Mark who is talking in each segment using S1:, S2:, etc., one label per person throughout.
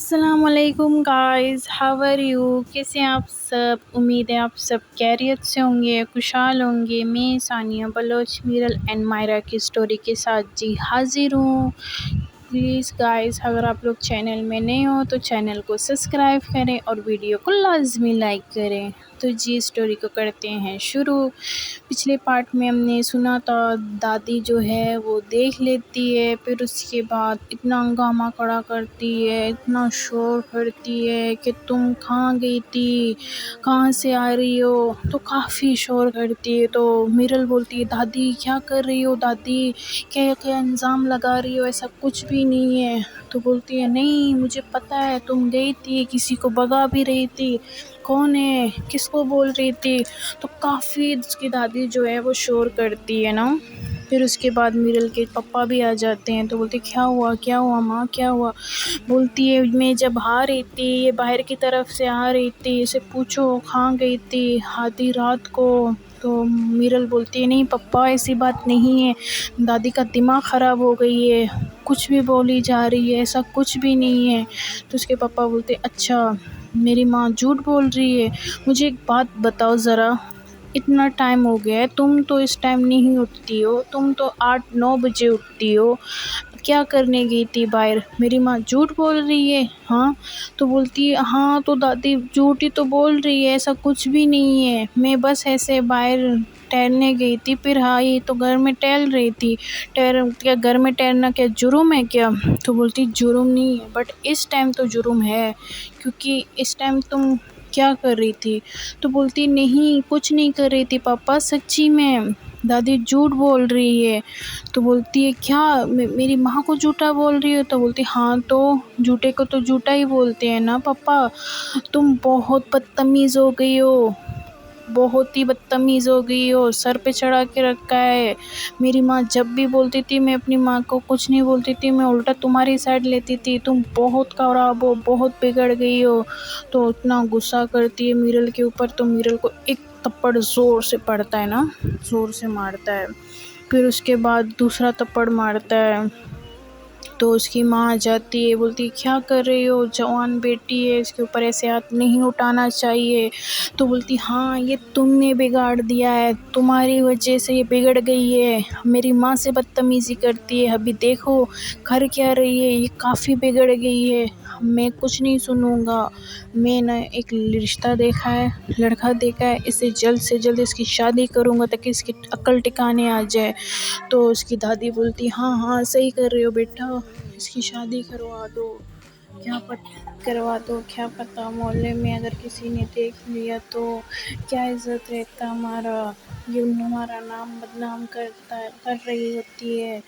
S1: السلام علیکم guys, how are you? کیسے ہیں آپ سب؟ امید ہے آپ سب خیریت سے ہوں گے، خوشحال ہوں گے۔ میں ثانیہ بلوچ میرل اینڈ مائرا کی سٹوری کے ساتھ حاضر ہوں۔ پلیز گائز، اگر آپ لوگ چینل میں نئے ہو تو چینل کو سبسکرائب کریں اور ویڈیو کو لازمی لائک کریں۔ تو سٹوری کو کرتے ہیں شروع۔ پچھلے پارٹ میں ہم نے سنا تھا دادی جو ہے وہ دیکھ لیتی ہے، پھر اس کے بعد اتنا ہنگامہ کھڑا کرتی ہے، اتنا شور کرتی ہے کہ تم کہاں گئی تھی، کہاں سے آ رہی ہو، تو کافی شور کرتی ہے۔ تو میرل بولتی ہے دادی کیا کر رہی ہو، دادی کیا کیا الزام لگا رہی ہو، ایسا کچھ بھی نہیں ہے۔ تو بولتی ہے نہیں مجھے پتہ ہے تم گئی تھی، کسی کو بھگا بھی رہی تھی، کون ہے، کس کو بول رہی تھی۔ تو کافی اس کی دادی جو ہے وہ شور کرتی ہے نا۔ پھر اس کے بعد میرل کے پپا بھی آ جاتے ہیں، تو بولتے کیا ہوا کیا ہوا ماں، کیا ہوا؟ بولتی ہے میں جب آ رہی تھی، یہ باہر کی طرف سے آ رہی تھی، اسے پوچھو کہاں گئی تھی آدھی رات کو۔ تو میرل بولتی ہے نہیں پپا ایسی بات نہیں ہے، دادی کا دماغ خراب ہو گئی ہے، کچھ بھی بولی جا رہی ہے، ایسا کچھ بھی نہیں ہے۔ تو اس کے پپا بولتے اچھا میری ماں جھوٹ بول رہی ہے، مجھے ایک بات بتاؤ ذرا، اتنا ٹائم ہو گیا ہے، تم تو اس ٹائم نہیں اٹھتی ہو، تم تو 8-9 بجے اٹھتی ہو، کیا کرنے گئی تھی باہر؟ میری ماں جھوٹ بول رہی ہے ہاں؟ تو بولتی ہے ہاں تو دادی جھوٹ ہی تو بول رہی ہے، ایسا کچھ بھی نہیں ہے، میں بس ایسے باہر ٹہلنے گئی تھی، پھر آئی تو گھر میں ٹہل رہی تھی۔ کیا گھر میں ٹہلنا کیا جرم ہے کیا؟ تو بولتی جرم نہیں ہے بٹ اس ٹائم تو جرم ہے، کیونکہ اس ٹائم تم کیا کر رہی تھی؟ تو بولتی نہیں کچھ نہیں کر رہی تھی پاپا، سچی میں دادی جھوٹ بول رہی ہے۔ تو بولتی ہے کیا میری ماں کو جھوٹا بول رہی ہو؟ تو بولتی ہاں تو جھوٹے کو تو جھوٹا ہی بولتے ہیں نا پاپا، تم بہت بدتمیز ہو گئی ہو، بہت ہی بدتمیز ہو گئی ہو، سر پہ چڑھا کے رکھا ہے۔ میری ماں جب بھی بولتی تھی میں اپنی ماں کو کچھ نہیں بولتی تھی، میں الٹا تمہاری سائڈ لیتی تھی، تم بہت خراب ہو، بہت بگڑ گئی ہو۔ تو اتنا غصہ کرتی ہے میرل کے اوپر، تو میرل کو ایک تھپڑ زور سے پڑتا ہے نا، زور سے مارتا ہے۔ پھر اس کے بعد دوسرا تھپڑ مارتا ہے، تو اس کی ماں آ جاتی ہے، بولتی کیا کر رہی ہو، جوان بیٹی ہے، اس کے اوپر ایسے ہاتھ نہیں اٹھانا چاہیے۔ تو بولتی ہاں یہ تم نے بگاڑ دیا ہے، تمہاری وجہ سے یہ بگڑ گئی ہے، میری ماں سے بدتمیزی کرتی ہے، ابھی دیکھو کر کیا رہی ہے، یہ کافی بگڑ گئی ہے، میں کچھ نہیں سنوں گا، میں نے ایک رشتہ دیکھا ہے، لڑکا دیکھا ہے، اس سے جلد اس کی شادی کروں گا تاکہ اس کی عقل ٹکانے آ جائے۔ تو اس کی دادی بولتی ہاں ہاں صحیح کر رہے ہو بیٹا، اس کی شادی کروا دو، کروا دو، کیا پتہ محلے میں اگر کسی نے دیکھ لیا تو کیا عزت رہتا ہمارا، یہ ہمارا نام بدنام کر رہی ہوتی ہے،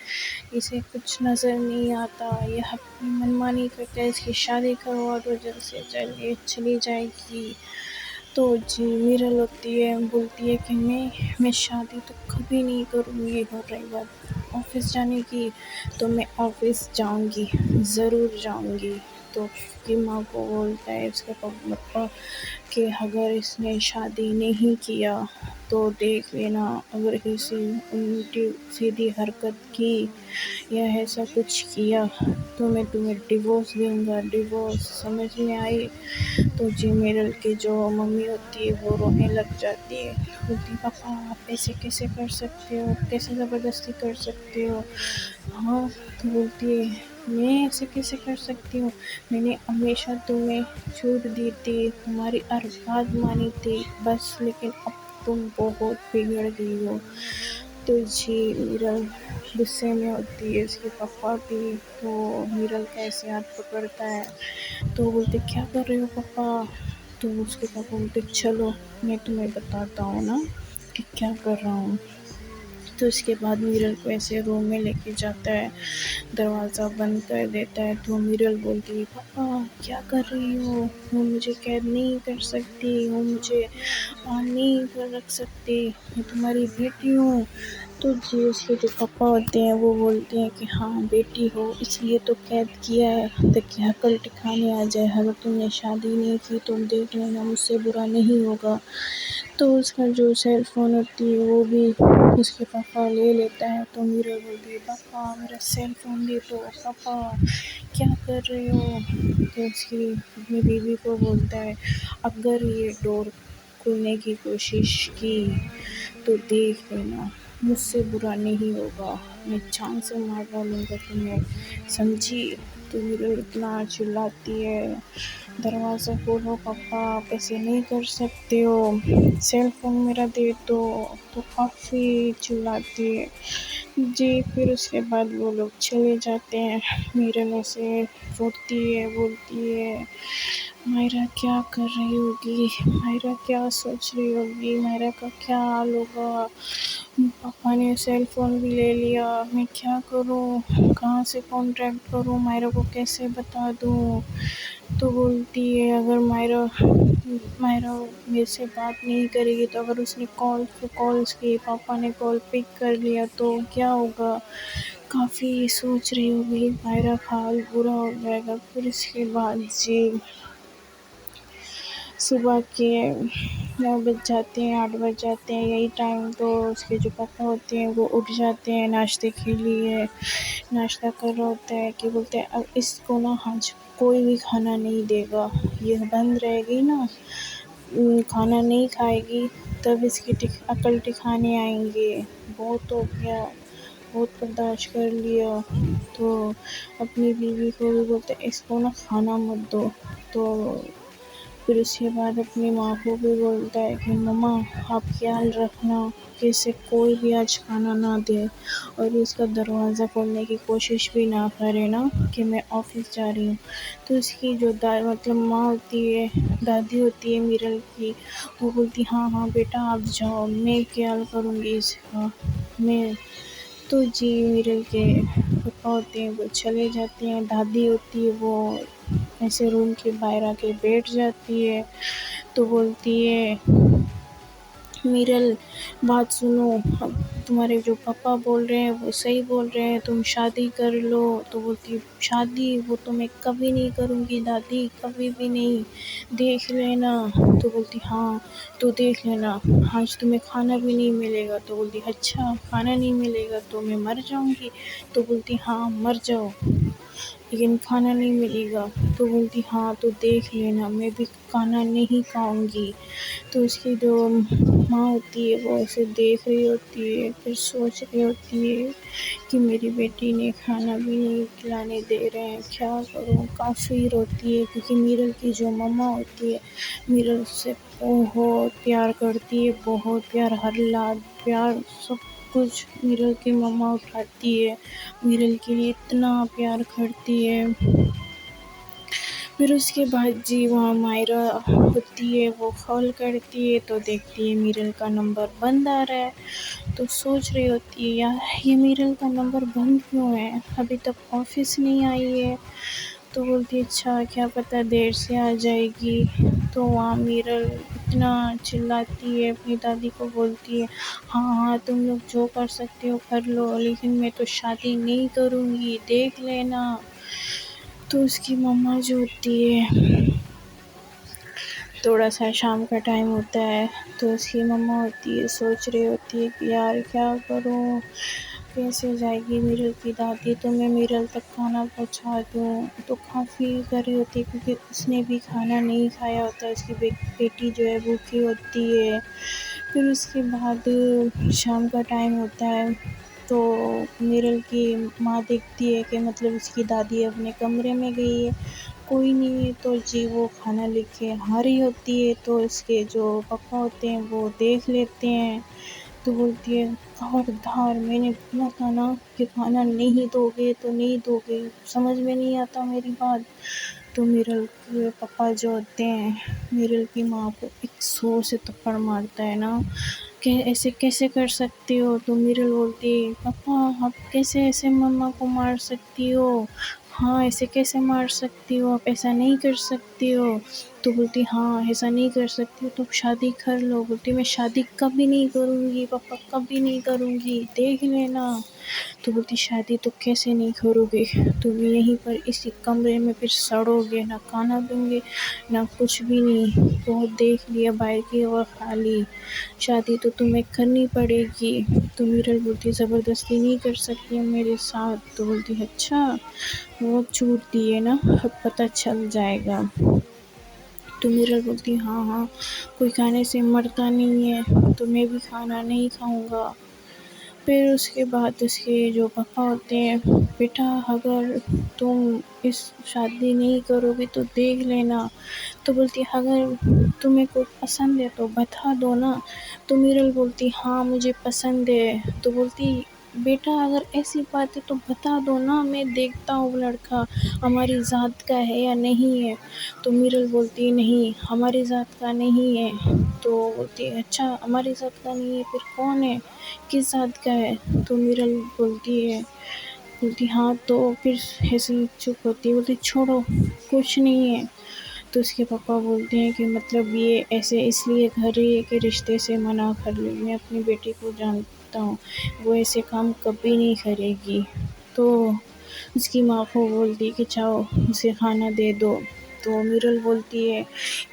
S1: اسے کچھ نظر نہیں آتا، یہ اپنی منمانی کرتا ہے، اس کی شادی کروا دو جلد سے جلد، یہ چلی جائے گی۔ تو میرل ہوتی ہے، بولتی ہے کہ میں شادی تو کبھی نہیں کروں گی، اور رہی بات آفس جانے کی تو میں آفس جاؤں گی، ضرور جاؤں گی۔ تو اس کی ماں کو بولتا ہے اس کے پپا کہ اگر اس نے شادی نہیں کیا تو دیکھ لینا، اگر کسی الٹی سیدھی حرکت کی یا ایسا کچھ کیا تو میں تمہیں ڈیورس دوں گا، ڈیورس، سمجھ میں آئی؟ تو میرل کی جو ممی ہوتی ہے وہ رونے لگ جاتی ہے، بولتی پاپا آپ ایسے کیسے کر سکتے ہو، کیسے زبردستی کر سکتے ہو؟ ہاں تو بولتی ہے میں ایسے کیسے کر سکتی ہوں، میں نے ہمیشہ تمہیں چھوٹ دی تھی، تمہاری ہر بات مانی تھی، بس لیکن اب تم بہت بگڑ گئی ہو۔ تو میرل غصے میں ہوتی ہے، اس کے پپا بھی، تو میرل کا ایسے ہاتھ پکڑتا ہے، تو بولتے کیا کر رہے ہو پپا؟ تو اس کے پاپا بولتے چلو میں تمہیں بتاتا ہوں نا کہ کیا کر رہا ہوں۔ تو اس کے بعد میرل کو ایسے روم میں لے کے جاتا ہے، دروازہ بند کر دیتا ہے، تو میرل بولتی ہے پپا کیا کر رہی ہو، وہ مجھے قید نہیں کر سکتی، وہ مجھے نہیں رکھ سکتی، میں تمہاری بیٹی ہوں، تو جی اس کے جو پاپا ہوتے ہیں وہ بولتے ہیں کہ ہاں بیٹی ہو اس لیے تو قید کیا ہے تاکہ عقل ٹھکانے آ جائے، اگر تم نے شادی نہیں کی تم دیکھ لینا مجھ سے برا نہیں ہوگا۔ تو اس کا جو سیل فون ہوتی ہے وہ بھی اس کے پاپا لے لیتا ہے، تو میرا بولتی ہے پاپا میرا سیل فون دے دو، پاپا کیا کر رہے ہو؟ تو اس کی اپنی بیوی کو بولتا ہے اگر یہ ڈور کھولنے کی کوشش کی تو دیکھ لینا مجھ سے برا نہیں ہوگا، میں جان سے مار ڈالوں گا تمہیں، سمجھی؟ تو میرا اتنا چلاتی ہے دروازہ کھولو پاپا، آپ ایسے نہیں کر سکتے ہو، سیل فون میرا دے دو، تو کافی چلاتی ہے جی۔ پھر اس کے بعد وہ لوگ چلے جاتے ہیں، میرن ایسے روتی ہے، بولتی ہے مائرہ کیا کر رہی ہوگی، مائرہ کیا سوچ رہی ہوگی، مائرہ کا کیا حال ہوگا، پاپا نے سیل فون بھی لے لیا، میں کیا کروں، کہاں سے کانٹیکٹ کروں، مائرہ کو کیسے بتا دوں؟ تو بولتی ہے اگر مائرہ میرے سے بات نہیں کرے گی تو اگر اس نے کالز کی، پاپا نے کال پک کر لیا تو کیا ہوگا، کافی سوچ رہی ہوگی، مائرہ کا حال برا ہو جائے گا۔ پھر اس کے بعد جی صبح کے 9 بج جاتے ہیں، 8 بج جاتے ہیں، یہی ٹائم تو اس کے جو پاپا ہوتے ہیں وہ اٹھ جاتے ہیں ناشتے کے لیے، ناشتہ کر رہا ہوتا ہے کہ بولتے ہیں اب اس کو نا آج کوئی بھی کھانا نہیں دے گا، یہ بند رہے گی نا، کھانا نہیں کھائے گی تب اس کی عقل ٹھکانے آئیں گے، بہت ہو گیا، بہت برداشت کر لیا۔ تو اپنی بیوی کو بھی بولتے اس کو نا کھانا مت دو، تو پھر اس کے بعد اپنی ماں کو بھی بولتا ہے کہ مما آپ خیال رکھنا کہ اسے کوئی بھی آج کھانا نہ دے، اور اس کا دروازہ کھولنے کی کوشش بھی نہ کرے نا کہ میں آفس جا رہی ہوں۔ تو اس کی جو مطلب ماں ہوتی ہے، دادی ہوتی ہے میرل کی، وہ بولتی ہاں ہاں بیٹا آپ جاؤ، میں خیال کروں گی اس کا، میں تو جی میرل کے پاپا ہوتے ہیں وہ چلے جاتے ہیں، دادی ہوتی ہے وہ ایسے روم کے باہر آ کے بیٹھ جاتی ہے، تو بولتی ہے میرل بات سنو، اب تمہارے جو پاپا بول رہے ہیں وہ صحیح بول رہے ہیں، تم شادی کر لو۔ تو بولتی شادی وہ تو میں کبھی نہیں کروں گی دادی، کبھی بھی نہیں، دیکھ لینا۔ تو بولتی ہاں تو دیکھ لینا آج تمہیں کھانا بھی نہیں ملے گا۔ تو بولتی اچھا کھانا نہیں ملے گا تو میں مر جاؤں گی؟ تو بولتی ہاں مر جاؤ لیکن کھانا نہیں ملے گا۔ تو بولتی ہاں تو دیکھ لینا میں بھی کھانا نہیں کھاؤں گی۔ تو اس کی جو ماں ہوتی ہے وہ اسے دیکھ رہی ہوتی ہے، پھر سوچ رہی ہوتی ہے کہ میری بیٹی نے کھانا بھی نہیں کھلانے دے رہے ہیں، کیا کروں، کافی روتی ہے کیونکہ میرل کی جو مما ہوتی ہے میرل سے بہت پیار کرتی ہے، بہت پیار، ہر لاد پیار سب کچھ میرل کی مما اٹھاتی ہے، میرل کے لیے اتنا پیار کرتی ہے۔ پھر اس کے بعد جی وہاں مائرہ ہوتی ہے، وہ کال کرتی ہے تو دیکھتی ہے میرل کا نمبر بند آ رہا ہے، تو سوچ رہی ہوتی ہے یار یہ میرل کا نمبر بند کیوں ہے، ابھی تک آفس نہیں آئی ہے۔ تو بولتی اچھا کیا پتہ دیر سے آ جائے گی۔ تو وہاں میرل اتنا چلاتی ہے، اپنی دادی کو بولتی ہے ہاں ہاں تم لوگ جو کر سکتے ہو کر لو لیکن میں تو شادی نہیں کروں گی، دیکھ لینا۔ تو اس کی مما جو ہوتی ہے تھوڑا سا شام کا ٹائم ہوتا ہے تو اس کی مما ہوتی ہے سوچ رہی ہوتی ہے کہ یار کیا کروں، کیسے جائے گی میرل کی دادی، تو میں میرل تک کھانا پہنچا دوں، تو کافی کر رہی ہوتی ہے کیونکہ اس نے بھی کھانا نہیں کھایا ہوتا ہے، اس کی بیٹی جو ہے بھوکی ہوتی ہے۔ پھر اس کے بعد شام کا ٹائم ہوتا ہے تو میرل کی ماں دیکھتی ہے کہ مطلب اس کی دادی اپنے کمرے میں گئی ہے، کوئی نہیں ہے، تو جی وہ کھانا لے کے آ رہی ہوتی ہے، تو اس کے جو پاپا ہوتے ہیں وہ دیکھ لیتے ہیں، تو بولتی ہے خبردار میں نے بولا تھا نا کہ کھانا نہیں دو گے تو نہیں دو گے، سمجھ میں نہیں آتا میری بات۔ تو میرل کے پاپا جو ہوتے ہیں میرل کی ماں کو 100 سے تھپڑ مارتا ہے نا کہ ایسے کیسے کر سکتی ہو۔ تو میرل بولتی پاپا آپ کیسے ایسے مما کو مار سکتی ہو، ہاں ایسے کیسے مار سکتی ہو، آپ ایسا نہیں کر سکتی ہو۔ تو بولتی ہاں ایسا نہیں کر سکتی ہو تو شادی کر لو۔ بولتی میں شادی کبھی نہیں کروں گی پاپا، کبھی نہیں کروں گی، دیکھ لینا۔ تو بولتی شادی تو کیسے نہیں کرو گے، تم یہیں پر اسی کمرے میں پھر سڑو گے، نہ کھانا دوں گے نہ کچھ بھی نہیں، بہت دیکھ لیا باہر کی ہوا کھا لی، شادی تو تمہیں کرنی پڑے گی۔ تو میرل بولتی زبردستی نہیں کر سکتی میرے ساتھ۔ تو بولتی اچھا بہت چھوٹ دیے نا، اب پتہ چل جائے گا۔ تو میرل بولتی ہاں ہاں کوئی کھانے سے مرتا نہیں ہے، تو میں بھی کھانا نہیں کھاؤں گا۔ پھر اس کے بعد اس کے جو پاپا ہوتے ہیں، بیٹا اگر تم اس شادی نہیں کرو گی تو دیکھ لینا۔ تو بولتی اگر تمہیں کوئی پسند ہے تو بتا دو نا۔ تو میرل بولتی ہاں مجھے پسند ہے۔ تو بولتی بیٹا اگر ایسی بات ہے تو بتا دو نا، میں دیکھتا ہوں لڑکا ہماری ذات کا ہے یا نہیں ہے۔ تو میرل بولتی نہیں ہماری ذات کا نہیں ہے۔ تو بولتی اچھا ہماری ذات کا نہیں ہے پھر کون ہے، کس ذات کا ہے؟ تو میرل بولتی ہاں، تو پھر ایسی چپ ہوتی ہے، بولتی چھوڑو کچھ نہیں ہے۔ تو اس کے پاپا بولتے ہیں کہ مطلب یہ ایسے اس لیے کر رہی ہے کہ رشتے سے منع کر لی، میں اپنی بیٹی کو جانتا ہوں وہ ایسے کام کبھی نہیں کرے گی۔ تو اس کی ماں کو بولتی کہ چاہو اسے کھانا دے دو۔ تو میرل بولتی ہے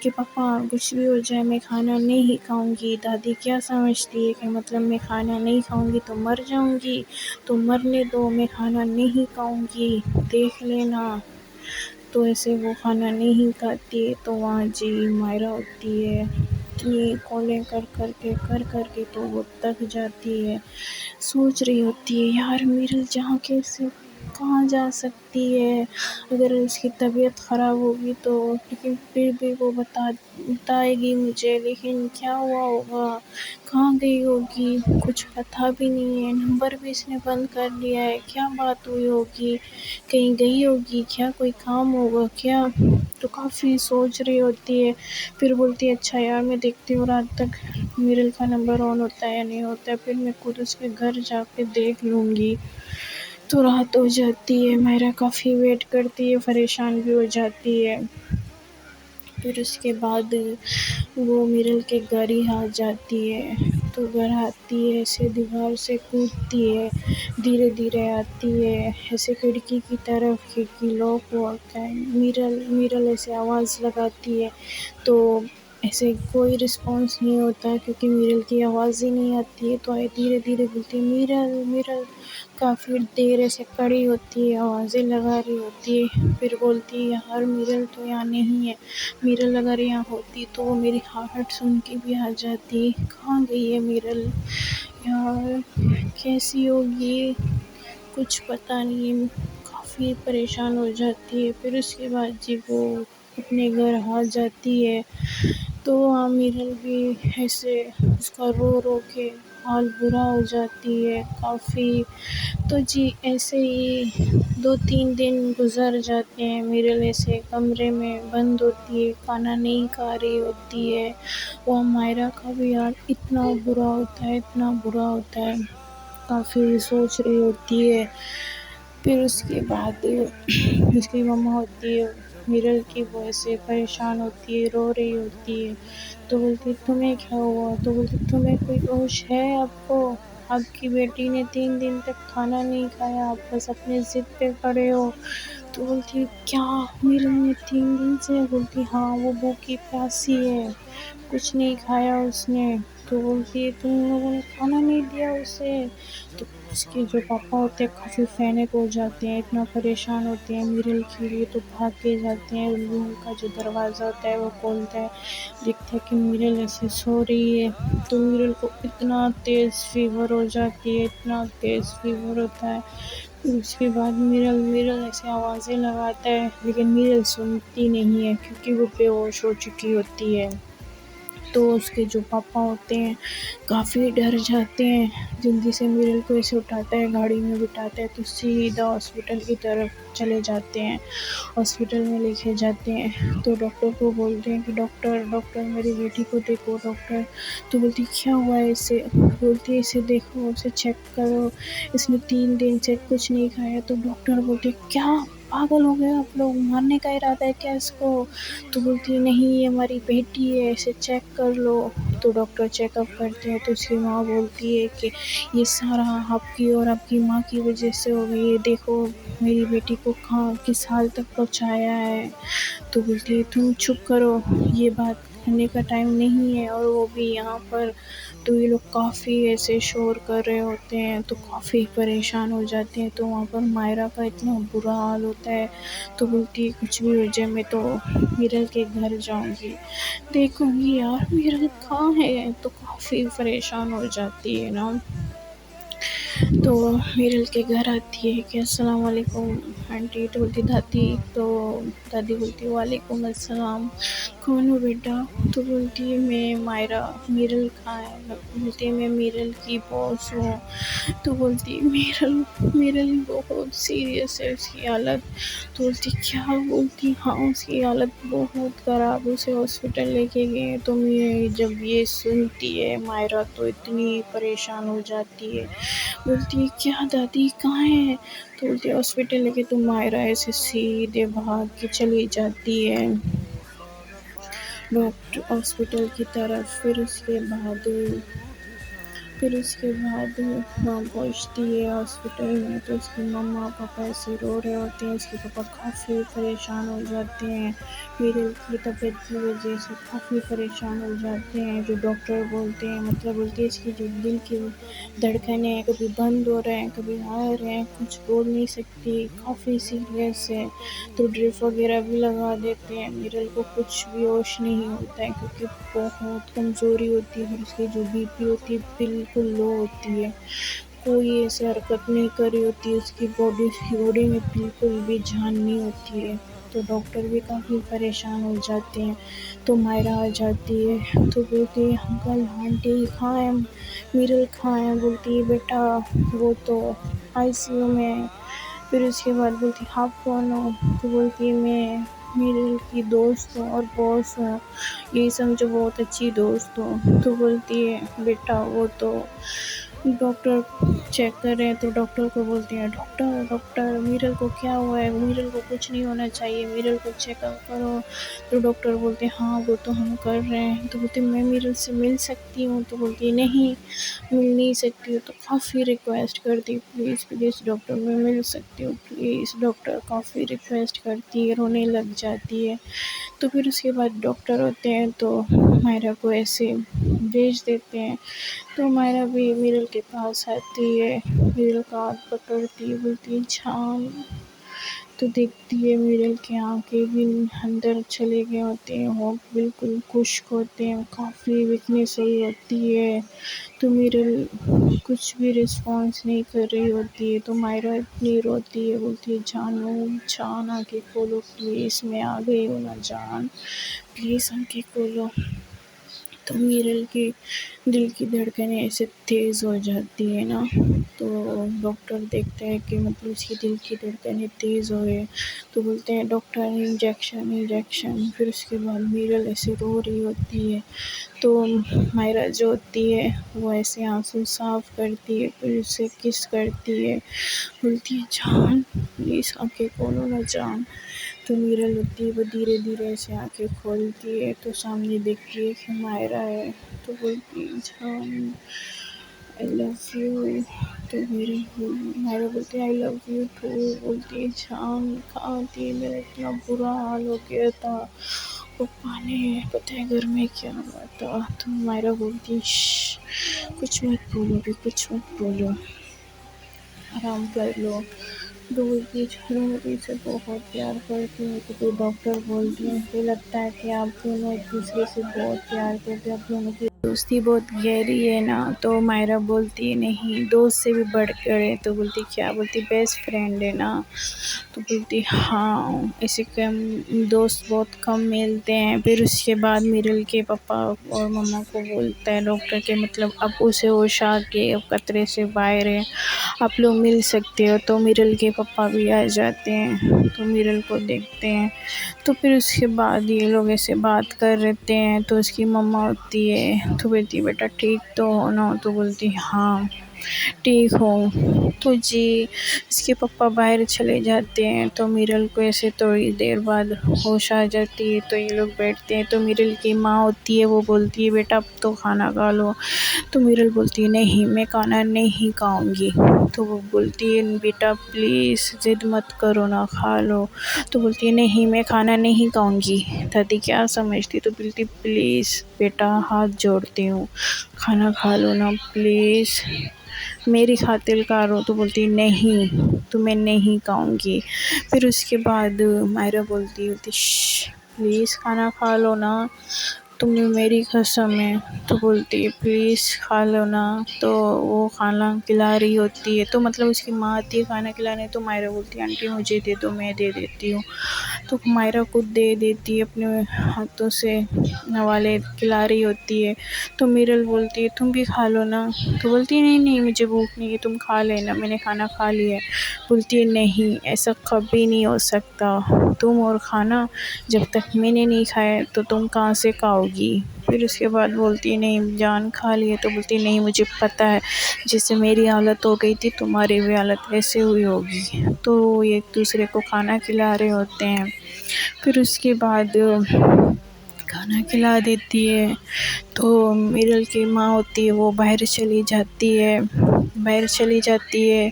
S1: کہ پاپا کچھ بھی ہو جائے میں کھانا نہیں کھاؤں گی، دادی کیا سمجھتی ہے کہ مطلب میں کھانا نہیں کھاؤں گی تو مر جاؤں گی، تو مرنے دو، میں کھانا نہیں کھاؤں گی، دیکھ لینا۔ تو ایسے وہ کھانا نہیں کھاتی ہے۔ تو وہاں جی مائرہ ہوتی ہے کہ کالیں کر کے تو وہ تک جاتی ہے، سوچ رہی ہوتی ہے یار میرل جہاں کیسے کہاں جا سکتی ہے، اگر اس کی طبیعت خراب ہوگی تو، لیکن پھر بھی وہ بتائے گی مجھے، لیکن کیا ہوا ہوگا، کہاں گئی ہوگی، کچھ پتہ بھی نہیں ہے، نمبر بھی اس نے بند کر لیا ہے، کیا بات ہوئی ہوگی، کہیں گئی ہوگی کیا، کوئی کام ہوگا کیا۔ تو کافی سوچ رہی ہوتی ہے، پھر بولتی ہے اچھا یار میں دیکھتی ہوں رات تک میرل کا نمبر آن ہوتا ہے یا نہیں ہوتا ہے، پھر میں خود اس کے گھر جا کے دیکھ لوں گی۔ تو رات ہو جاتی ہے، مائرہ کافی ویٹ کرتی ہے، پریشان بھی ہو جاتی ہے۔ پھر اس کے بعد وہ میرل کے گھر ہی آ جاتی ہے۔ تو گھر آتی ہے، ایسے دیوار سے کودتی ہے، دھیرے دھیرے آتی ہے ایسے کھڑکی کی طرف، کھڑکی لاک ہوتا ہے، میرل ایسے آواز لگاتی ہے تو ایسے کوئی رسپانس نہیں ہوتا کیونکہ میرل کی آواز ہی نہیں آتی ہے۔ تو دھیرے دھیرے بولتی ہے میرل میرل، کافی دیر ایسے کھڑی ہوتی ہے، آوازیں لگا رہی ہوتی ہے، پھر بولتی ہے یار میرل تو یہاں نہیں ہے، میرل اگر یہاں ہوتی تو وہ میری ہارٹ سن کے بھی آ جاتی، کہاں گئی ہے میرل، یار کیسی ہوگی کچھ پتہ نہیں ہے، کافی پریشان ہو جاتی ہے۔ پھر اس کے بعد جی وہ اپنے گھر آ جاتی ہے۔ تو وہاں میرل بھی ایسے اس کا رو رو کے حال برا ہو جاتی ہے کافی۔ تو جی ایسے ہی 2-3 دن گزر جاتے ہیں، میرل ایسے کمرے میں بند ہوتی ہے، کھانا نہیں کھا رہی ہوتی ہے، وہ مائرہ کا بھی یار اتنا برا ہوتا ہے، اتنا برا ہوتا ہے، کافی سوچ رہی ہوتی ہے۔ پھر اس کے بعد اس کی مما ہوتی ہے میرل کی، وہ ایسے پریشان ہوتی ہے، رو رہی ہوتی ہے۔ تو بولتی تمہیں کیا ہوا، تو بولتی تمہیں کوئی ہوش ہے آپ کو، آپ کی بیٹی نے 3 دن تک کھانا نہیں کھایا، آپ بس اپنے ضد پہ کھڑے ہو۔ تو بولتی کیا میرل نے 3 دن سے، بولتی ہاں وہ بھوکی پیاسی ہے، کچھ نہیں کھایا اس نے۔ تو بولتی تم لوگوں نے کھانا نہیں دیا اسے۔ تو اس کے جو پاپا ہوتے ہیں کافی پینک ہو جاتے ہیں، اتنا پریشان ہوتے ہیں میرل کے لیے، تو بھاگ کے جاتے ہیں، روم کا جو دروازہ ہوتا ہے وہ کھولتا ہے، دیکھتا ہے کہ میرل ایسے سو رہی ہے۔ تو میرل کو اتنا تیز فیور ہو جاتی ہے، اتنا تیز فیور ہوتا ہے۔ پھر اس کے بعد میرل ایسے آوازیں لگاتا ہے، لیکن میرل سنتی نہیں ہے کیونکہ وہ بے ہوش ہو چکی ہوتی ہے۔ تو اس کے جو پاپا ہوتے ہیں کافی ڈر جاتے ہیں، جلدی سے میرل کو ایسے اٹھاتا ہے، گاڑی میں بٹھاتا ہے، تو سیدھا ہاسپٹل کی طرف چلے جاتے ہیں، ہاسپٹل میں لے کے جاتے ہیں۔ تو ڈاکٹر کو بولتے ہیں کہ ڈاکٹر میری بیٹی کو دیکھو ڈاکٹر۔ تو بولتی کیا ہوا ہے اسے، بولتی ہے اسے دیکھو، اسے چیک کرو، اس نے 3 دن سے کچھ نہیں کھایا۔ تو ڈاکٹر بولتے کیا پاگل ہو گئے آپ لوگ، مارنے کا ارادہ ہے کیا اس کو؟ تو بولتی ہے نہیں یہ ہماری بیٹی ہے، اسے چیک کر لو۔ تو ڈاکٹر چیک اپ کرتے ہیں تو اس کی ماں بولتی ہے کہ یہ سارا آپ کی اور آپ کی ماں کی وجہ سے ہو گئی ہے، دیکھو میری بیٹی کو کہاں کس حال تک پہنچایا ہے۔ تو بولتی ہے تم چپ کرو، یہ بات کرنے کا ٹائم نہیں ہے، اور وہ بھی یہاں پر۔ تو یہ لوگ کافی ایسے شور کر رہے ہوتے ہیں تو کافی پریشان ہو جاتے ہیں، تو وہاں پر مائرہ کا اتنا برا حال ہوتا ہے۔ تو بولتی ہے کچھ بھی ہو جائے میں تو میرل کے گھر جاؤں گی، دیکھوں گی یار میرل کہاں ہے۔ تو کافی پریشان ہو جاتی ہے نا۔ تو میرل کے گھر آتی ہے کہ السلام علیکم آنٹی، تو بولتی دادی، تو دادی بولتی وعلیکم السلام، کون ہو بیٹا؟ تو بولتی ہے میں مائرہ، میرل کہاں ہے؟ بولتی ہے میں میرل کی باس ہوں۔ تو بولتی ہے میرل بہت سیریس ہے اس کی حالت۔ تو بولتی کیا؟ بولتی ہاں اس کی حالت بہت خراب، اسے ہاسپٹل لے کے گئے۔ تو میں جب یہ سنتی ہے مائرہ تو اتنی پریشان ہو جاتی ہے، بولتی ہے کیا دادی کہاں ہے؟ تو بولتی ہے ہاسپٹل لے کے۔ تو مائرہ ایسے سیدھے بھاگ کے چلی جاتی ہے ڈاکٹر ہاسپٹل کی طرف۔ پھر اس کے بعد وہاں پہنچتی ہے ہاسپٹل میں تو اس کی مما پاپا ایسے رو رہے ہوتے ہیں، اس کے پاپا کافی پریشان ہو جاتے ہیں، میرل کی طبیعت کی وجہ سے کافی پریشان ہو جاتے ہیں۔ جو ڈاکٹر بولتے ہیں مطلب بولتے ہیں اس کی جو دل کی دھڑکنیں کبھی بند ہو رہے ہیں کبھی آ رہے ہیں، کچھ بول نہیں سکتی، کافی سیریس ہے۔ تو ڈرپ وغیرہ بھی لگا دیتے ہیں، میرل کو کچھ بھی ہوش نہیں ہوتا ہے کیونکہ بہت کمزوری ہوتی ہے، اور اس کی جو بی پی ہوتی ہے بالکل لو ہوتی ہے، کوئی ایسی حرکت نہیں کری ہوتی، اس کی باڈی میں بالکل بھی جان نہیں ہوتی ہے۔ تو ڈاکٹر بھی کافی پریشان ہو جاتے ہیں۔ تو مائرہ آ جاتی ہے تو بولتی ہے انکل آنٹی کہاں ہے، میرل کہاں ہے؟ بولتی ہے بیٹا وہ تو آئی سی یو میں ہے۔ پھر اس کے بعد بولتی آپ کون ہو؟ تو بولتی ہے میں میرل کی دوست ہوں اور باس ہوں، یہی سمجھو بہت اچھی دوست ہوں۔ تو بولتی ہے بیٹا وہ تو ڈاکٹر چیک کر رہے ہیں، تو ڈاکٹر کو بولتی ہیں ڈاکٹر میرل کو کیا ہوا ہے؟ میرل کو کچھ نہیں ہونا چاہیے، میرل کو چیک اپ کرو۔ تو ڈاکٹر بولتے ہیں ہاں وہ تو ہم کر رہے ہیں۔ تو بولتے میں میرل سے مل سکتی ہوں؟ تو بولتی نہیں مل نہیں سکتی ہو۔ تو کافی ریکویسٹ کرتی پلیز ڈاکٹر میں مل سکتی ہوں پلیز، ڈاکٹر کافی ریکویسٹ کرتی ہے، رونے لگ جاتی ہے۔ تو پھر اس کے بعد ڈاکٹر ہوتے ہیں تو مائرہ کو ایسے بھیج دیتے ہیں۔ تو مائرہ بھی میرل کے پاس آتی ہے، میرل کا ہاتھ پکڑتی ہے، بولتی ہے جان۔ تو دیکھتی ہے میرل کے آنکھیں بھی اندر چلے گئے ہوتے ہیں، وہ بالکل خشک ہوتے ہیں، کافی ویکنیس ہوئی ہوتی ہے۔ تو میرل کچھ بھی رسپانس نہیں کر رہی ہوتی ہے، تو مائرہ اتنی روتی ہے، بولتی ہے جان آنکھیں کھولو پلیز، میں آ گئی ہوں نا جان، پلیز آنکھیں کھولو۔ تو میرل کی دل کی دھڑکنیں ایسے تیز ہو جاتی ہے نا، تو ڈاکٹر دیکھتا ہے کہ مطلب اس کی دل کی دھڑکنیں تیز ہو رہے ہیں، تو بولتے ہیں ڈاکٹر انجیکشن۔ پھر اس کے بعد میرل ایسے رو رہی ہوتی ہے، تو مائرہ جو ہوتی ہے وہ ایسے آنسو صاف کرتی ہے، پھر اسے کس کرتی ہے، بولتی ہے جان پلیز آنکھیں کھولو نا جان۔ تو میرل ہوتی ہے وہ دھیرے دھیرے ایسے آنکھیں کھولتی ہے تو سامنے دیکھتی ہے کہ مائرہ ہے، تو بولتی ہے جان آئی لو یو۔ تو مائرہ بولتی ہے آئی لو یو ٹو۔ بولتی ہے جان کہاں تھی، میرا اتنا برا حال ہو گیا تھا، پپا نے پتہ ہے گھر میں کیا ہوا تھا۔ تو مائرہ بولتی کچھ مت بولو بھی، کچھ مت بولو، آرام کر لو۔ تو بولتی ہے چلو میں تو اسے بہت پیار کرتی ہوں۔ تو ڈاکٹر بولتی ہیں مجھے لگتا ہے کہ آپ دونوں ایک دوسرے سے بہت پیار کرتے ہیں، آپ دونوں کی دوستی بہت گہری ہے نا۔ تو مائرہ بولتی ہے نہیں دوست سے بھی بڑھ کر ہے۔ تو بولتی کیا؟ بولتی بیسٹ فرینڈ ہے نا۔ تو بولتی ہاں ایسے کم دوست بہت کم ملتے ہیں۔ پھر اس کے بعد میرل کے پاپا اور مما کو بولتا ہے ڈاکٹر کہ مطلب اب اسے ہوش آ کے اب خطرے سے باہر ہے، آپ لوگ مل سکتے ہو۔ تو میرل کے پاپا بھی آ جاتے ہیں تو میرل کو دیکھتے ہیں، تو پھر اس کے بعد یہ لوگ ایسے بات کر رہتے ہیں، تو اس کی مما ہوتی ہے تو بولتی بیٹا ٹھیک تو ہو نا؟ تو بولتی ہاں۔ ٹھیک ہوں۔ تو جی اس کے پپا باہر چلے جاتے ہیں تو میرل کو ایسے تھوڑی دیر بعد ہوش آ جاتی ہے، تو یہ لوگ بیٹھتے ہیں، تو میرل کی ماں ہوتی ہے وہ بولتی ہے بیٹا اب تو کھانا کھا لو، تو میرل بولتی ہے نہیں میں کھانا نہیں کھاؤں گی، تو وہ بولتی ہے بیٹا پلیز ضد مت کرو نا کھا لو، تو بولتی ہے نہیں میں کھانا نہیں کھاؤں گی۔ دادی کیا سمجھتی، تو بولتی پلیز بیٹا ہاتھ جوڑتی ہوں کھانا کھا لو نا پلیز، میری خاطر کھا لو، تو بولتی نہیں تو میں نہیں کھاؤں گی۔ پھر اس کے بعد مائرہ بولتی ہوتی پلیز کھانا کھا لو نا، تمہیں میری قسم ہے، تو بولتی ہے پلیز کھا لو نا، تو وہ کھانا کھلا رہی ہوتی ہے، تو مطلب اس کی ماں آتی ہے کھانا کھلانے، تو مائرہ بولتی ہے آنٹی مجھے دے دو میں دے دیتی ہوں، تو مائرہ خود دے دیتی ہے اپنے ہاتھوں سے نوالے کھلا رہی ہوتی ہے، تو میرل بولتی ہے تم بھی کھا لو نا، تو بولتی ہے نہیں نہیں مجھے بھوک نہیں ہے تم کھا لینا میں نے کھانا کھا لیا ہے، بولتی ہے نہیں ایسا کبھی نہیں ہو سکتا، تم اور کھانا جب تک میں نے نہیں کھایا تو تم کہاں سے کھاؤ گی۔ پھر اس کے بعد بولتی ہے نہیں جان کھا لیے، تو بولتی ہے نہیں مجھے پتہ ہے جیسے میری حالت ہو گئی تھی تمہاری بھی حالت ویسے ہوئی ہوگی، تو وہ ایک دوسرے کو کھانا کھلا رہے ہوتے ہیں۔ پھر اس کے بعد کھانا کھلا دیتی ہے، تو میرل کی ماں ہوتی ہے وہ باہر چلی جاتی ہے،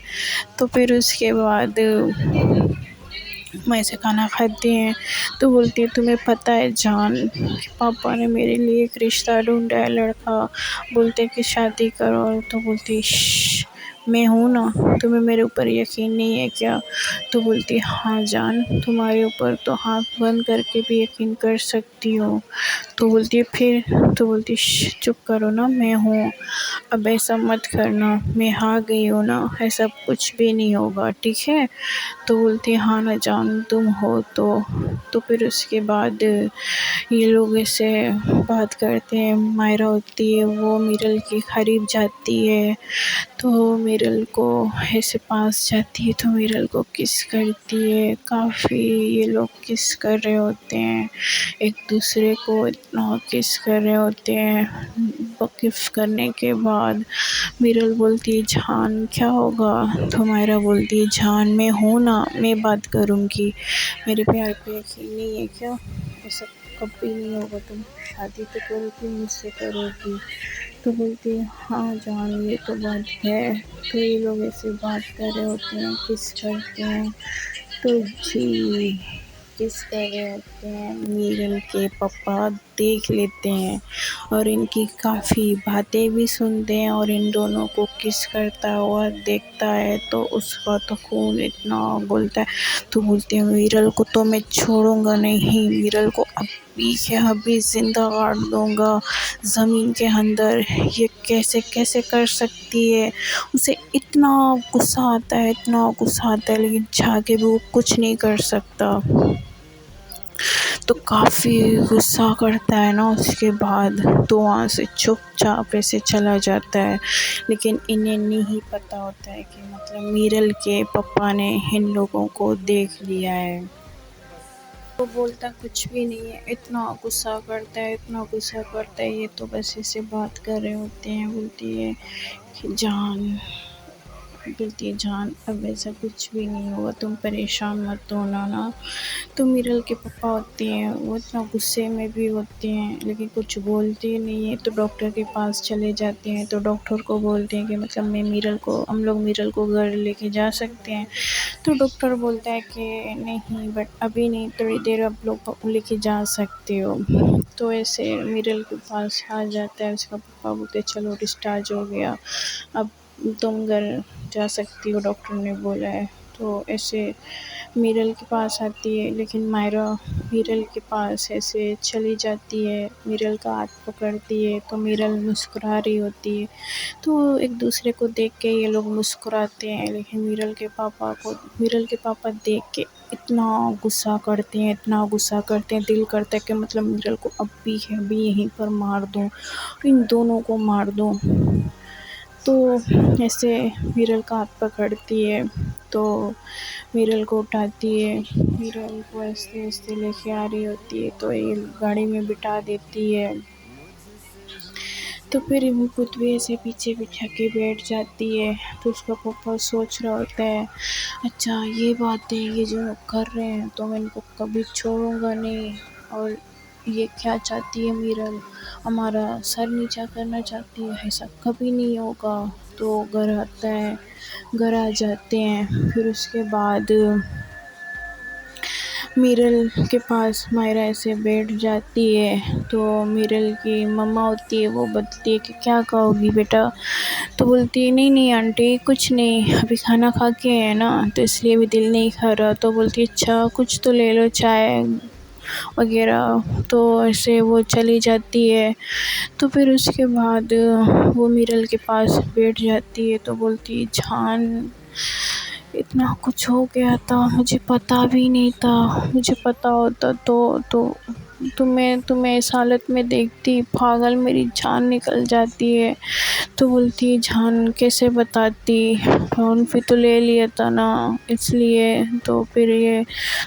S1: تو پھر اس کے بعد میں سے کھانا کھاتے ہیں، تو بولتی ہے تمہیں پتہ ہے جان پاپا نے میرے لیے ایک رشتہ ڈھونڈا ہے لڑکا، بولتے کہ شادی کرو، تو بولتی میں ہوں نا، تمہیں میرے اوپر یقین نہیں ہے کیا، تو بولتی ہاں جان تمہارے اوپر تو آنکھ بند کر کے بھی یقین کر سکتی ہوں، تو بولتی ہے پھر، تو بولتی چپ کرو نا میں ہوں، اب ایسا مت کرنا میں آ گئی ہوں نا ایسا کچھ بھی نہیں ہوگا ٹھیک ہے، تو بولتی ہاں نا جان تم ہو تو پھر اس کے بعد یہ لوگ ایسے بات کرتے ہیں، مائرہ ہوتی ہے وہ میرل کے قریب جاتی ہے، تو میرل کو ایسے پاس جاتی ہے تو میرل کو کس کرتی ہے، کافی یہ لوگ کس کر رہے ہوتے ہیں ایک دوسرے کو، اتنا کس کر رہے ہوتے ہیں، کس کرنے کے بعد میرل بولتی ہے جان کیا ہوگا، تو مائرہ بولتی ہے جان میں ہوں نا میں بات کروں گی، میرے پیار پہ یقین نہیں ہے کیا، ایسا کبھی نہیں ہوگا، تم شادی تو کرو گی مجھ سے کرو گی، تو بولتی ہے ہاں جان یہ تو بات ہے، تو یہ لوگ ایسے بات کر رہے ہوتے ہیں کس کرتے ہیں، تو جی کس کر رہے ہوتے ہیں، میرل کے پپا دیکھ لیتے ہیں اور ان کی کافی باتیں بھی سنتے ہیں، اور ان دونوں کو کس کرتا ہوا دیکھتا ہے تو اس کا تو خون اتنا بولتا ہے، تو بولتے ہیں میرل کو تو میں چھوڑوں گا نہیں، میرل کو ابھی کے ابھی زندہ گاڑ دوں گا زمین کے اندر، یہ کیسے کیسے کر سکتی ہے، اسے اتنا غصہ آتا ہے اتنا غصہ آتا ہے، لیکن چاہ کے بھی وہ کچھ نہیں کر سکتا، تو کافی غصہ کرتا ہے نا، اس کے بعد تو وہاں سے چپ چاپ ایسے چلا جاتا ہے، لیکن انہیں نہیں پتہ ہوتا ہے کہ مطلب میرل کے پپا نے ان لوگوں کو دیکھ لیا ہے، وہ بولتا کچھ بھی نہیں ہے، اتنا غصہ کرتا ہے اتنا غصہ کرتا ہے، یہ تو بس ایسے بات کر رہے ہوتے ہیں، بولتی ہے کہ جان اب ایسا کچھ بھی نہیں ہوا تم پریشان مت ہونا نا، تو میرل کے پپا ہوتے ہیں وہ اتنا غصے میں بھی ہوتے ہیں لیکن کچھ بولتے نہیں ہیں، تو ڈاکٹر کے پاس چلے جاتے ہیں، تو ڈاکٹر کو بولتے ہیں کہ مطلب ہم لوگ میرل کو گھر لے کے جا سکتے ہیں، تو ڈاکٹر بولتا ہے کہ نہیں بٹ ابھی نہیں تھوڑی دیر اب لوگ لے کے جا سکتے ہو، تو ایسے میرل کے پاس آ جاتا ہے، اس کا پپا بولتے چلو ڈسچارج ہو گیا اب تم گھر جا سکتی ہو ڈاکٹر نے بولا ہے، تو ایسے میرل کے پاس آتی ہے، لیکن مائرہ میرل کے پاس ایسے چلی جاتی ہے، میرل کا ہاتھ پکڑتی ہے، تو میرل مسکرا رہی ہوتی ہے، تو ایک دوسرے کو دیکھ کے یہ لوگ مسکراتے ہیں، لیکن میرل کے پاپا دیکھ کے اتنا غصہ کرتے ہیں اتنا غصہ کرتے ہیں، دل کرتا ہے کہ مطلب میرل کو ابھی یہیں پر مار دوں، ان دونوں کو مار دوں، تو ایسے میرل کا ہاتھ پکڑتی ہے، تو میرل کو اٹھاتی ہے، میرل کو ایسے ایسے لے کے آ رہی ہوتی ہے، تو یہ گاڑی میں بٹھا دیتی ہے، تو پھر وہ پتوی ایسے پیچھے بٹھا کے بیٹھ جاتی ہے، تو اس کا پپا سوچ رہا ہوتا ہے اچھا یہ بات ہے، یہ جو کر رہے ہیں تو میں ان کو کبھی چھوڑوں گا نہیں، اور یہ کیا چاہتی ہے میرل، ہمارا سر نیچا کرنا چاہتی ہے، ایسا کبھی نہیں ہوگا۔ تو گھر آتا ہے، گھر آ جاتے ہیں، پھر اس کے بعد میرل کے پاس مائرہ ایسے بیٹھ جاتی ہے، تو میرل کی مما ہوتی ہے وہ بولتی ہے کہ کیا کہو گی بیٹا، تو بولتی ہے نہیں نہیں آنٹی کچھ نہیں، ابھی کھانا کھا کے ہے نا تو اس لیے بھی دل نہیں کھا رہا، تو بولتی ہے اچھا کچھ تو لے لو چائے وغیرہ، تو ایسے وہ چلی جاتی ہے۔ تو پھر اس کے بعد وہ میرل کے پاس بیٹھ جاتی ہے، تو بولتی ہے جان اتنا کچھ ہو گیا تھا، مجھے پتا بھی نہیں تھا، مجھے پتا ہوتا تو تمہیں اس حالت میں دیکھتی پاگل میری جان نکل جاتی ہے۔ تو بولتی ہے جان کیسے بتاتی، فون پہ تو لے لیا تھا نا اس لیے، تو پھر یہ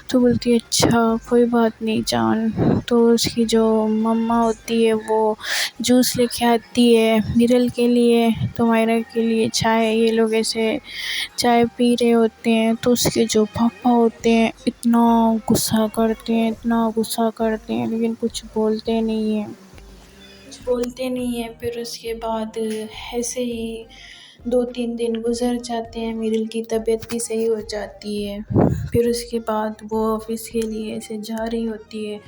S1: تو بولتی ہے اچھا کوئی بات نہیں جان۔ تو اس کی جو مما ہوتی ہے وہ جوس لے کے آتی ہے میرل کے لیے، تو مائرہ کے لیے چائے، یہ لوگ ایسے چائے پی رہے ہوتے ہیں، تو اس کے جو پاپا ہوتے ہیں اتنا غصہ کرتے ہیں، اتنا غصہ کرتے ہیں، لیکن کچھ بولتے نہیں ہیں، پھر اس کے بعد ایسے ہی 2-3 دن گزر جاتے ہیں، میرل کی طبیعت بھی صحیح ہو جاتی ہے۔ پھر اس کے بعد وہ آفس کے لیے ایسے جا رہی ہوتی ہے،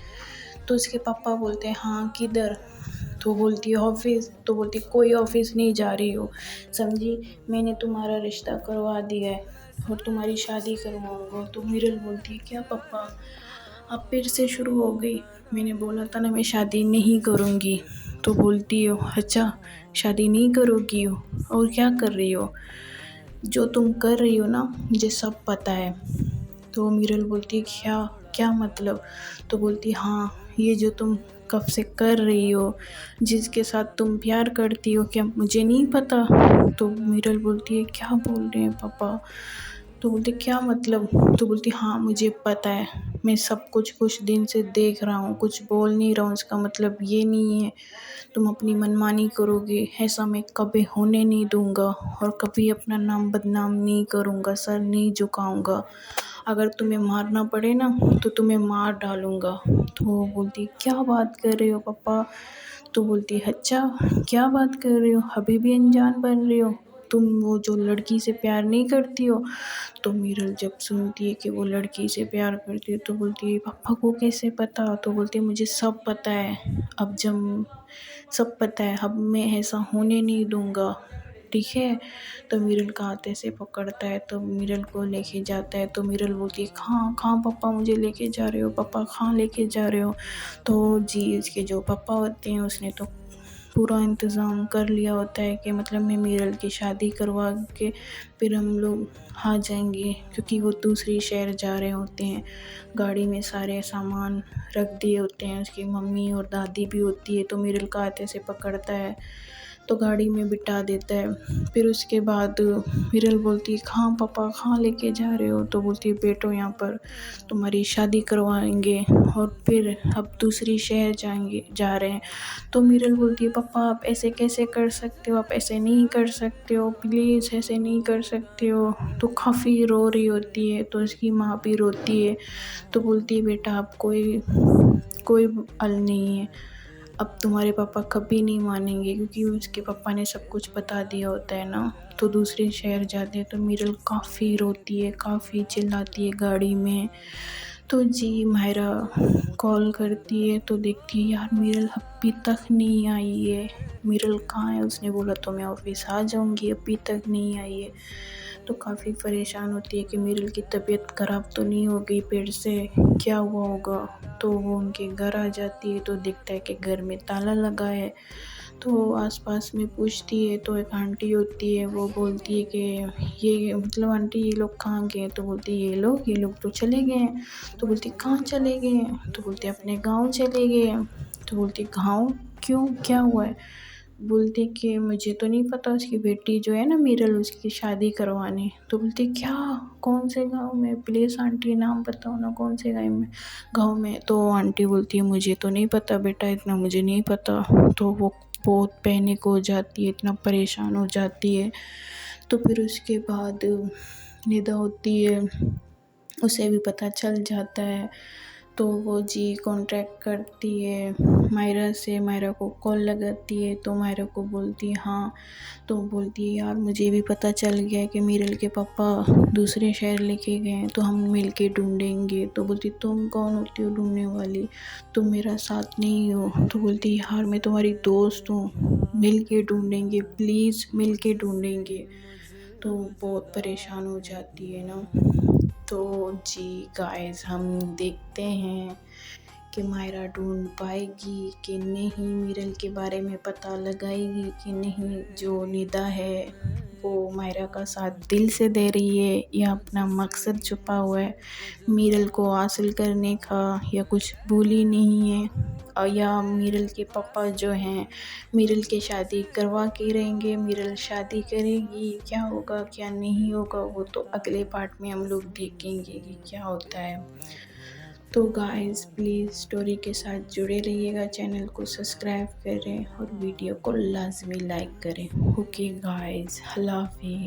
S1: تو اس کے پاپا بولتے ہیں ہاں کدھر، تو بولتی ہے آفس، تو بولتی ہے کوئی آفس نہیں جا رہی ہو، سمجھی، میں نے تمہارا رشتہ کروا دیا ہے اور تمہاری شادی کرواؤں گا۔ تو میرل بولتی ہے کیا پاپا اب پھر سے شروع ہو گئی، میں نے بولا تھا نا میں شادی نہیں کروں گی۔ تو بولتی ہو اچھا شادی نہیں کرو گی ہو، اور کیا کر رہی ہو، جو تم کر رہی ہو نا مجھے سب پتہ ہے۔ تو میرل بولتی ہے کیا مطلب، تو بولتی ہاں یہ جو تم کب سے کر رہی ہو، جس کے ساتھ تم پیار کرتی ہو، کیا مجھے نہیں پتا۔ تو میرل بولتی ہے کیا بول رہے ہیں پاپا، تو بولتی کیا مطلب، تو بولتی ہاں مجھے پتا ہے، میں سب کچھ دن سے دیکھ رہا ہوں، کچھ بول نہیں رہا ہوں، اس کا مطلب یہ نہیں ہے تم اپنی منمانی کرو گے، ایسا میں کبھی ہونے نہیں دوں گا، اور کبھی اپنا نام بدنام نہیں کروں گا، سر نہیں جھکاؤں گا، اگر تمہیں مارنا پڑے نا تو تمہیں مار ڈالوں گا۔ تو وہ بولتی کیا بات کر رہے ہو پاپا، تو بولتی اچھا کیا بات کر رہے ہو، ابھی بھی انجان بن رہے ہو، تم وہ جو لڑکی سے پیار نہیں کرتی ہو۔ تو میرل جب سنتی ہے کہ وہ لڑکی سے پیار کرتی ہے تو بولتی ہے پاپا کو کیسے پتا، تو بولتی ہے مجھے سب پتا ہے، اب جب سب پتا ہے اب میں ایسا ہونے نہیں دوں گا، ٹھیک ہے۔ تو میرل کا ہاتھ ایسے پکڑتا ہے، تو میرل کو لے کے جاتا ہے، تو میرل بولتی ہے کہاں پاپا مجھے لے کے جا رہے ہو، پاپا کہاں لے کے جا رہے ہو۔ تو جی اس کے جو پاپا ہوتے ہیں اس نے تو پورا انتظام کر لیا ہوتا ہے کہ مطلب میں میرل کی شادی کروا کے پھر ہم لوگ آ جائیں گے، کیونکہ وہ دوسری شہر جا رہے ہوتے ہیں، گاڑی میں سارے سامان رکھ دیے ہوتے ہیں، اس کی ممی اور دادی بھی ہوتی ہے، تو میرل کا ہاتھ ایسے پکڑتا ہے تو گاڑی میں بٹھا دیتا ہے۔ پھر اس کے بعد میرل بولتی ہے کہاں پاپا کہاں لے کے جا رہے ہو، تو بولتی ہے بیٹو یہاں پر تمہاری شادی کروائیں گے اور پھر اب دوسری شہر جا رہے ہیں۔ تو میرل بولتی ہے پاپا آپ ایسے کیسے کر سکتے ہو، آپ ایسے نہیں کر سکتے ہو، پلیز ایسے نہیں کر سکتے ہو، تو کافی رو رہی ہوتی ہے، تو اس کی ماں بھی روتی ہے، تو بولتی ہے بیٹا اب کوئی حل نہیں ہے، اب تمہارے پاپا کبھی نہیں مانیں گے، کیونکہ اس کے پاپا نے سب کچھ بتا دیا ہوتا ہے نا، تو دوسرے شہر جاتے ہیں۔ تو میرل کافی روتی ہے، کافی چلاتی ہے گاڑی میں۔ تو جی مائرہ کال کرتی ہے تو دیکھتی ہے یار میرل ابھی تک نہیں آئی ہے، میرل کہاں ہے، اس نے بولا تو میں آفس آ جاؤں گی، ابھی تک نہیں آئی ہے۔ تو کافی پریشان ہوتی ہے کہ میرل کی طبیعت خراب تو نہیں ہو گئی پھر سے، کیا ہوا ہوگا۔ تو وہ ان کے گھر آ جاتی ہے تو دیکھتا ہے کہ گھر میں تالا لگا ہے، تو آس پاس میں پوچھتی ہے تو ایک آنٹی ہوتی ہے، وہ بولتی ہے کہ یہ مطلب آنٹی یہ لوگ کہاں گئے، تو بولتی ہے یہ لوگ تو چلے گئے ہیں۔ تو بولتی کہاں چلے گئے ہیں، تو بولتے اپنے گاؤں چلے گئے ہیں۔ تو بولتی گاؤں کیوں، کیا ہوا ہے، بولتی کہ مجھے تو نہیں پتا، اس کی بیٹی جو ہے نا میرل اس کی شادی کروانی۔ تو بولتی کیا، کون سے گاؤں میں، پلیز آنٹی نام بتاؤ نا، کون سے گاؤں میں۔ تو آنٹی بولتی ہے مجھے تو نہیں پتا بیٹا، اتنا مجھے نہیں پتا۔ تو وہ بہت پینک ہو جاتی ہے، اتنا پریشان ہو جاتی ہے۔ تو پھر اس کے بعد ندا ہوتی ہے، اسے بھی پتہ چل جاتا ہے، تو وہ جی کانٹیکٹ کرتی ہے مائرہ سے، مائرہ کو کال لگاتی ہے، تو مائرہ کو بولتی ہے ہاں، تو بولتی ہے یار مجھے بھی پتہ چل گیا کہ میرل کے پاپا دوسرے شہر لے کے گئے ہیں، تو ہم مل کے ڈھونڈیں گے۔ تو بولتی تم کون ہوتی ہو ڈھونڈنے والی، تم میرا ساتھ نہیں ہو۔ تو بولتی یار میں تمہاری دوست ہوں، مل کے ڈھونڈیں گے، پلیز مل کے ڈھونڈیں گے۔ تو بہت پریشان ہو جاتی ہے نا۔ تو جی گائز ہم دیکھتے ہیں کہ مائرہ ڈھونڈ پائے گی کہ نہیں، میرل کے بارے میں پتہ لگائے گی کہ نہیں، جو ندا ہے وہ مائرہ کا ساتھ دل سے دے رہی ہے یا اپنا مقصد چھپا ہوا ہے میرل کو حاصل کرنے کا، یا کچھ بھولی نہیں ہے، یا میرل کے پاپا جو ہیں میرل کی شادی کروا کے رہیں گے، میرل شادی کرے گی، کیا ہوگا کیا نہیں ہوگا وہ تو اگلے پارٹ میں ہم لوگ دیکھیں گے کہ کیا ہوتا ہے۔ تو گائز پلیز اسٹوری کے ساتھ جڑے رہیے گا، چینل کو سبسکرائب کریں اور ویڈیو کو لازمی لائک کریں۔ اوکے گائز، اللہ حافظ۔